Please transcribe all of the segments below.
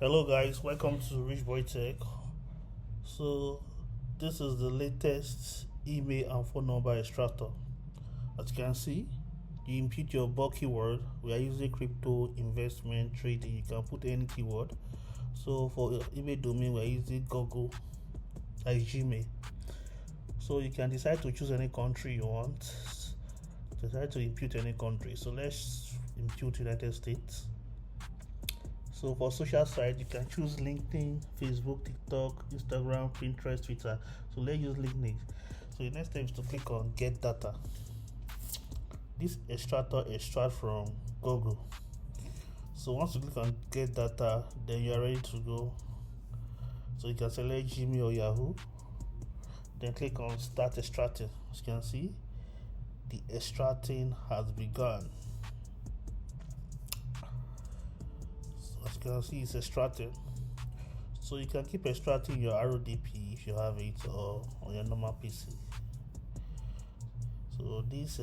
Hello guys, welcome to Rich Boy Tech. So this is the latest email and phone number extractor. As you can see, you input your bulk keyword. We are using crypto investment trading. You can put any keyword. So for email domain, we are using Google as Gmail. So you can decide to choose any country you want. Decide to input any country. So let's input United States. So for social site, you can choose LinkedIn, Facebook, TikTok, Instagram, Pinterest, Twitter. So let's use LinkedIn. So the next step is to click on Get Data. This extractor extract from Google. So once you click on Get Data, then you are ready to go. So you can select Gmail or Yahoo. Then click on Start Extracting. As you can see, the extracting has begun. As you can see, it's extracting. So you can keep extracting your RODP if you have it, or on your normal PC. So this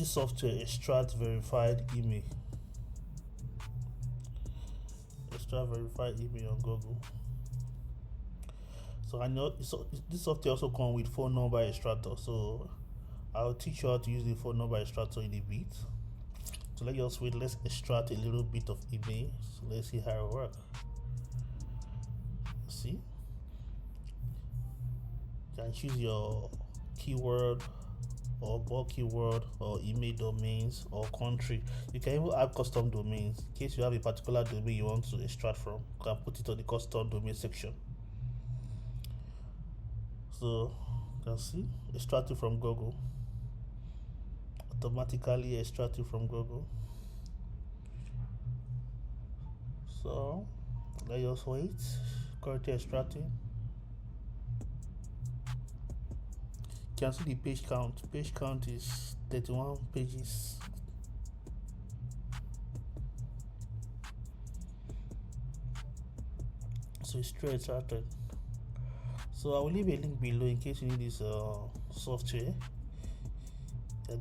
software extracts verified email. Extract verified email on Google. So I know this software also comes with phone number extractor. So I'll teach you how to use the phone number extractor in a bit. So let's just wait. Let's extract a little bit of email. So let's see how it works. See, you can choose your keyword or bulk keyword or email domains or country. You can even add custom domains in case you have a particular domain you want to extract from. You can put it on the custom domain section. So you can see extracting from Google. Automatically extracted from Google. So let's just wait. Currently extracting. You can see the page count. Page count is 31 pages. So it's straight extracted. So I will leave a link below in case you need this software.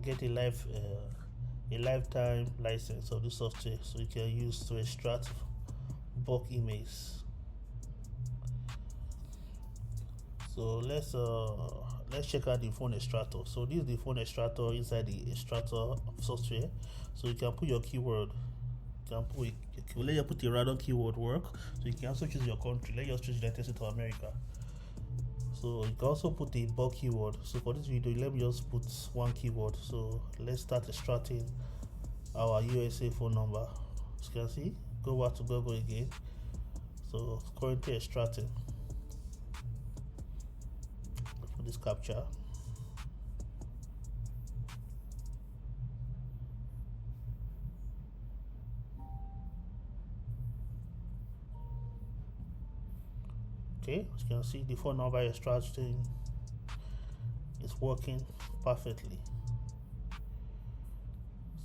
Get a lifetime license of the software, so you can use to extract bulk emails. So let's check out the phone extractor. So this is the phone extractor inside the extractor software. So you can put your keyword. You can let you put a random keyword work. So you can also choose your country. Let's just choose United States of America. So you can also put a bulk keyword. So for this video, let me just put one keyword. So let's start extracting our USA phone number. As you can see, go back to Google again. So it's currently extracting. For this captcha. Okay, as you can see, the phone number extracting is working perfectly.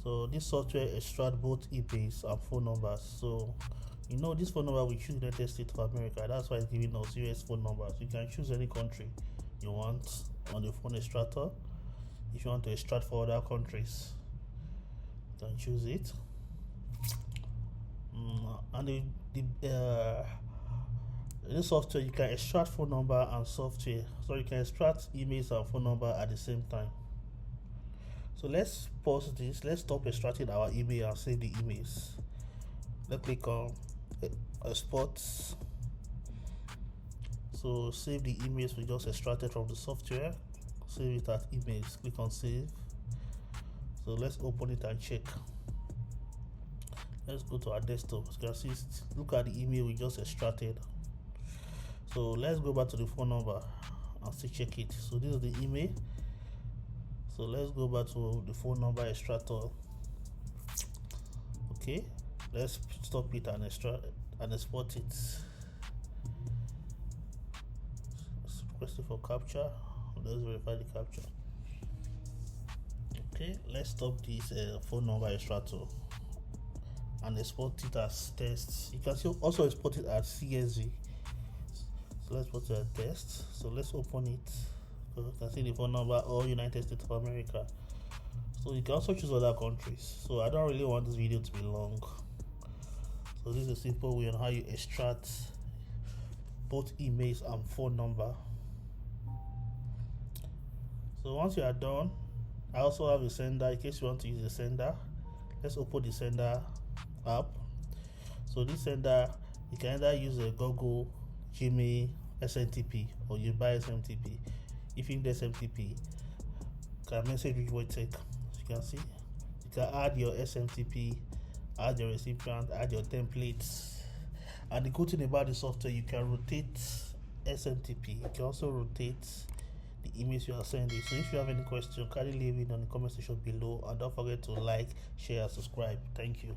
So this software extracts both emails and phone numbers. So this phone number we choose United States of America. That's why it's giving us US phone numbers. You can choose any country you want on the phone extractor. If you want to extract for other countries, you can choose it. And this software, you can extract phone number and software. So you can extract emails and phone number at the same time. So let's pause this. Let's stop extracting our email and save the emails. Let's click on export. So save the emails we just extracted from the software. Save it as emails. Click on save. So let's open it and check. Let's go to our desktop. As you can see, look at the email we just extracted. So let's go back to the phone number and still check it. So this is the email. So let's go back to the phone number extractor. Okay, let's stop it and export it. Let's request it for captcha. Let's verify the captcha. Okay, let's stop this phone number extractor and export it as text. You can also export it as CSV. So let's put a test. So let's open it. So you can see the phone number or United States of America. So you can also choose other countries. So I don't really want this video to be long. So this is a simple way on how you extract both emails and phone number. So once you are done, I also have a sender in case you want to use the sender. Let's open the sender app. So this sender, you can either use a Google, Gmail, SMTP, or you buy SMTP. If you need SMTP, you can message with Wojtek. As you can see, you can add your SMTP, add your recipient, add your templates. And the good thing about the software, you can rotate SMTP. You can also rotate the emails you are sending. So if you have any question, kindly leave it on the comment section below, and don't forget to like, share, and subscribe. Thank you.